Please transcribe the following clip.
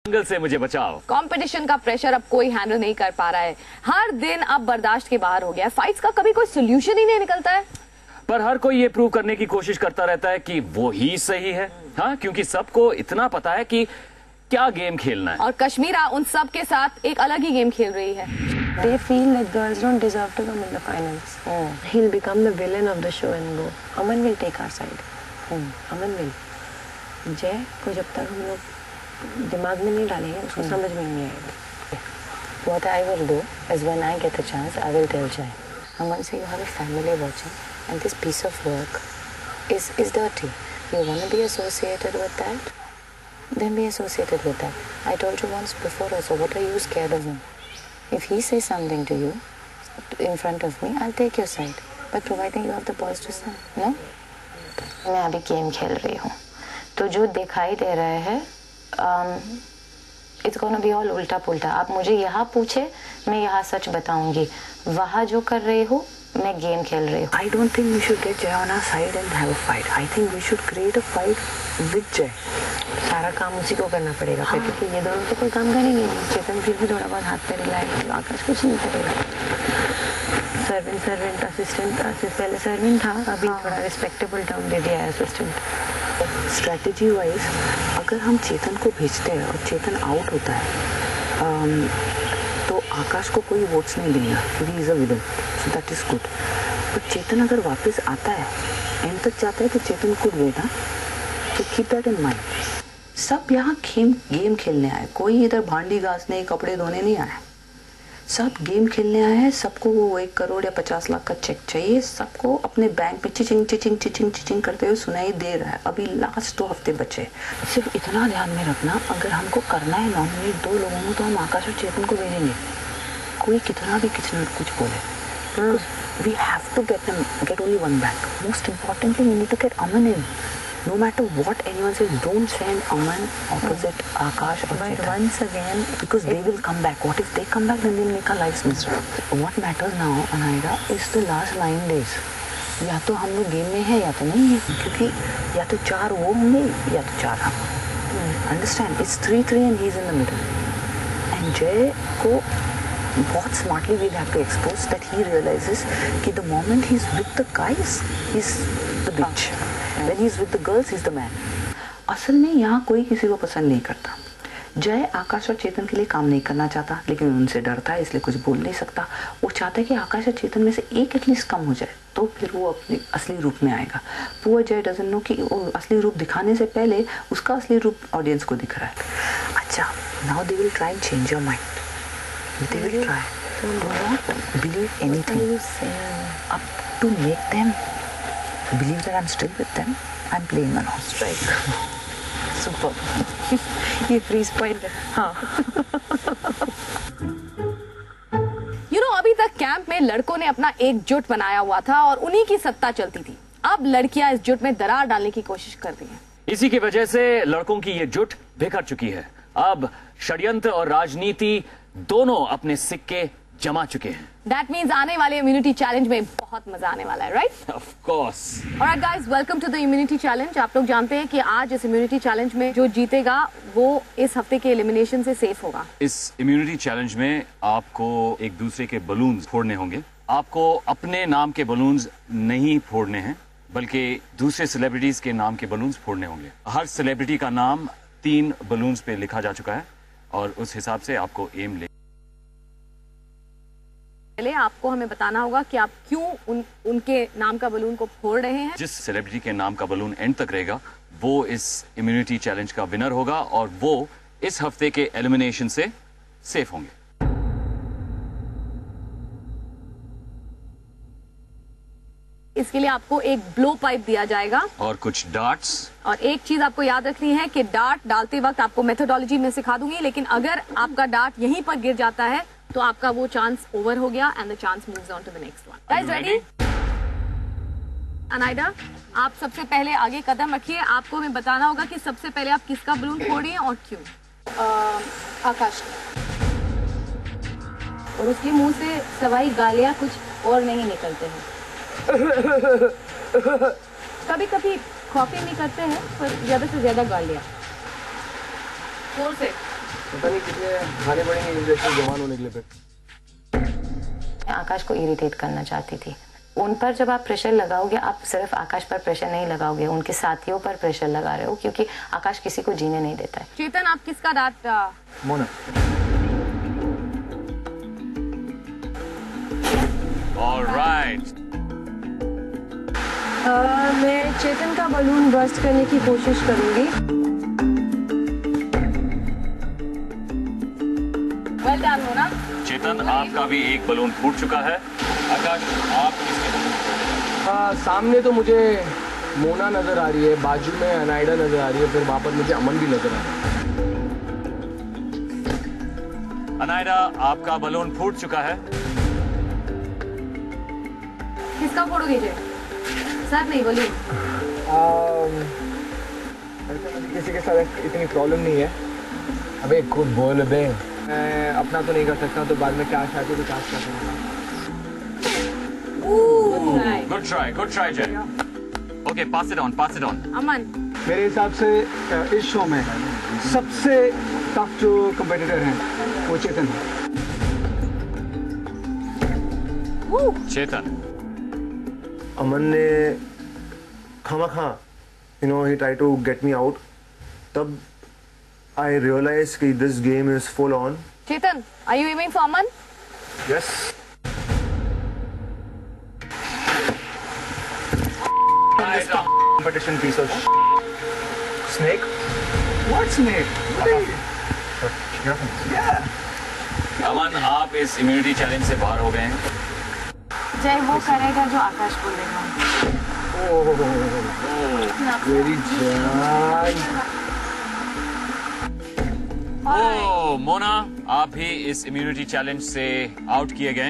जंगल से मुझे बचाओ। कंपटीशन का प्रेशर अब कोई हैंडल नहीं कर पा रहा है। हर दिन अब बर्दाश्त के बाहर हो गया है। फाइट्स का कभी कोई सोल्यूशन ही नहीं निकलता है। पर हर कोई ये प्रूव करने की कोशिश करता रहता है कि वो ही सही है। हाँ, क्योंकि सबको इतना पता है कि क्या गेम खेलना है। और कश्मीरा उन सब के साथ एक अलग ही गेम खेल रही है। They feel that girls don't deserve to come in the finals. He'll become the villain of the show and go. Aman will take our side. Aman will. जय को जब तक हम लोग दिमाग में नहीं डालेंगे उसको समझ में नहीं आएगा. What I will do is when I get a chance, I will tell Jay. Aman, say you have a family watching, and this piece of work is dirty. You want to be associated with that? Then be associated with that. I told you once before also. What are you scared of him? If he says something to you in front of me, I'll take your side. But providing you have the balls to stand, no? मैं अभी game खेल रही हूँ, तो जो दिखाई दे रहा है, it's gonna be all उल्टा पुल्टा. आप मुझे यहाँ पूछे, मैं यहाँ सच बताऊंगी. वहाँ जो कर रही हूँ, मैं गेम खेल रही हूँ. I don't think we should get Jay on our side and have a fight. I think we should create a fight with Jay. सारा काम उसी को करना पड़ेगा, क्योंकि ये दोनों तो कोई काम करेंगे नहीं. चेतन फिर भी थोड़ा बहुत हाथ पे रिलाएगा, आकाश कुछ नहीं करेगा. सर्वेंट असिस्टेंट पहले सर्वेंट था, अभी थोड़ा रिस्पेक्टेबल टर्म दे दिया है असिस्टेंट. स्ट्रैटेजी वाइज अगर हम चेतन को भेजते हैं और चेतन आउट होता है तो आकाश को कोई वोट्स नहीं देंगे क्योंकि is a villain, so that is good. But Chetan अगर वापस आता है, एंड तक जाता है तो चेतन को देना, तो कीप दैट इन माइंड. सब यहाँ गेम खेलने आए, कोई इधर भांडी घासने कपड़े धोने नहीं आया. सब गेम खेलने आए हैं. सबको वो 1 करोड़ या 50 लाख का चेक चाहिए. सबको अपने बैंक में चिचिंग चिचिंग चिचिंग चिचिंग करते हुए सुनाई दे रहा है. अभी लास्ट 2 हफ्ते बचे. सिर्फ इतना ध्यान में रखना, अगर हमको करना है नॉमिनेट 2 लोगों को, तो हम आकाश और चेतन को भेजेंगे. कोई कितना भी कुछ बोले, we have to get only 1 back. Most importantly we need to get Aman in. No matter what anyone says, don't send Aman opposite Akash or Chetan. Once again, because they will come back. What if they come back, then they'll make our lives miserable. What matters now, Anaida, is the last 9 days. या तो हम लोग game में है या तो नहीं है, क्योंकि या तो 4 वो होंगे या तो 4 हम. Understand? It's 3-3 and he's in the middle. And Jay को बहुत smartly we'll have to expose that he realizes कि the moment he's with the guys, he's the bitch. When he's with the girls, he's the man. असल में यहाँ कोई किसी को पसंद नहीं करता. जय आकाश और चेतन के लिए काम नहीं करना चाहता, लेकिन उनसे डरता है, इसलिए कुछ बोल नहीं सकता. वो चाहता है कि आकाश और चेतन में से एक एटलीस्ट कम हो जाए, तो फिर वो अपने असली रूप में आएगा. पुअर जय डजंट नो कि वो असली रूप दिखाने से पहले उसका असली रूप ऑडियंस को दिख रहा है. अच्छा, now they will try and change your mind. They will try. Do not believe anything. Up to make them believe that I'm still with them, I'm playing a non-strike. Super. ये freeze point है. हाँ. अभी तक camp में लड़कों ने अपना एकजुट बनाया हुआ था और उन्हीं की सत्ता चलती थी. अब लड़कियां इस जुट में दरार डालने की कोशिश कर रही हैं. इसी की वजह से लड़कों की ये जुट बिखर चुकी है. अब षड्यंत्र और राजनीति दोनों अपने सिक्के जमा चुके हैं. That means आने वाले इम्यूनिटी चैलेंज में बहुत मजा आने वाला है, right? Of course. Alright guys, welcome to the immunity challenge. आप लोग जानते हैं कि आज इस इम्यूनिटी चैलेंज में जो जीतेगा वो इस हफ्ते के एलिमिनेशन से सेफ होगा. इस इम्यूनिटी चैलेंज में आपको एक दूसरे के बलून्स फोड़ने होंगे. आपको अपने नाम के बलून्स नहीं फोड़ने हैं, बल्कि दूसरे सेलिब्रिटीज के नाम के बलून्स फोड़ने होंगे. हर सेलिब्रिटी का नाम 3 बलून्स पे लिखा जा चुका है और उस हिसाब से आपको एम ले. पहले आपको हमें बताना होगा कि आप क्यों उनके नाम का बलून को फोड़ रहे हैं. जिस सेलिब्रिटी के नाम का बलून एंड तक रहेगा वो इस इम्यूनिटी चैलेंज का विनर होगा और वो इस हफ्ते के एलिमिनेशन से सेफ होंगे. इसके लिए आपको एक ब्लो पाइप दिया जाएगा और कुछ डार्ट्स. और एक चीज आपको याद रखनी है कि डार्ट डालते वक्त आपको मेथोडोलॉजी में सिखा दूंगी, लेकिन अगर आपका डार्ट यहीं पर गिर जाता है तो आपका वो चांस ओवर हो गया and the chance moves on to the next one. Guys ready? Anaida, आप सबसे पहले आगे कदम रखिए. आपको हमें बताना होगा कि सबसे पहले आप किसका बलून फोड़ रही हैं और क्यों. आकाश. और उसके मुंह से सवाई गालियां कुछ और नहीं निकलते हैं. कभी कभी कॉपी नहीं करते हैं, पर ज्यादा से ज्यादा गालियां. 4 से पता नहीं कितने खाने पड़ेंगे इंजेक्शन जवान होने के लिए फिर। मैं आकाश को इरिटेट करना चाहती थी। उन पर जब आप प्रेशर लगाओगे, आप सिर्फ आकाश पर प्रेशर नहीं लगाओगे, उनके साथियों पर प्रेशर लगा रहे हो, क्योंकि आकाश किसी को जीने नहीं देता है। चेतन, आप किसका डांट? मोना। ऑलराइट, मैं चेतन का बलून बर्स्ट करने की कोशिश करूंगी। Well done Mona. चेतन आपका भी एक बलून फूट चुका है। आकाश, आप किसके बलून? सामने तो मुझे मोना नजर आ रही है, बाजू में अनाइडा नजर आ रही है, फिर वहां पर मुझे अमन भी नजर आ रहा है। अनायरा, आपका बलून फूट चुका है। किसका फोड़ोगे जय? सर नहीं, बलून। ऐसे मुझे किसी के साथ इतनी प्रॉब्लम नहीं है। अबे खुद बोल बे, मैं अपना तो नहीं कर सकता, तो बाद में कैश आते तो कैश कर सकता। Good try Jay. Okay, pass it on. Aman, मेरे हिसाब से इस शो में सबसे टफ जो कंपेटिटर हैं वो चेतन है। चेतन, अमन ने खामा he tried to get me out. तब I realized कि this game is full on. Chetan, are you aiming for Aman? Yes. This competition piece of snake. What snake? अमन, आप इस इम्यूनिटी चैलेंज से बाहर हो गए हैं। जय वो करेगा जो आकाश बोलेगा। मेरी जान। ओह मोना, आप भी इस इम्यूनिटी चैलेंज से आउट किए गए।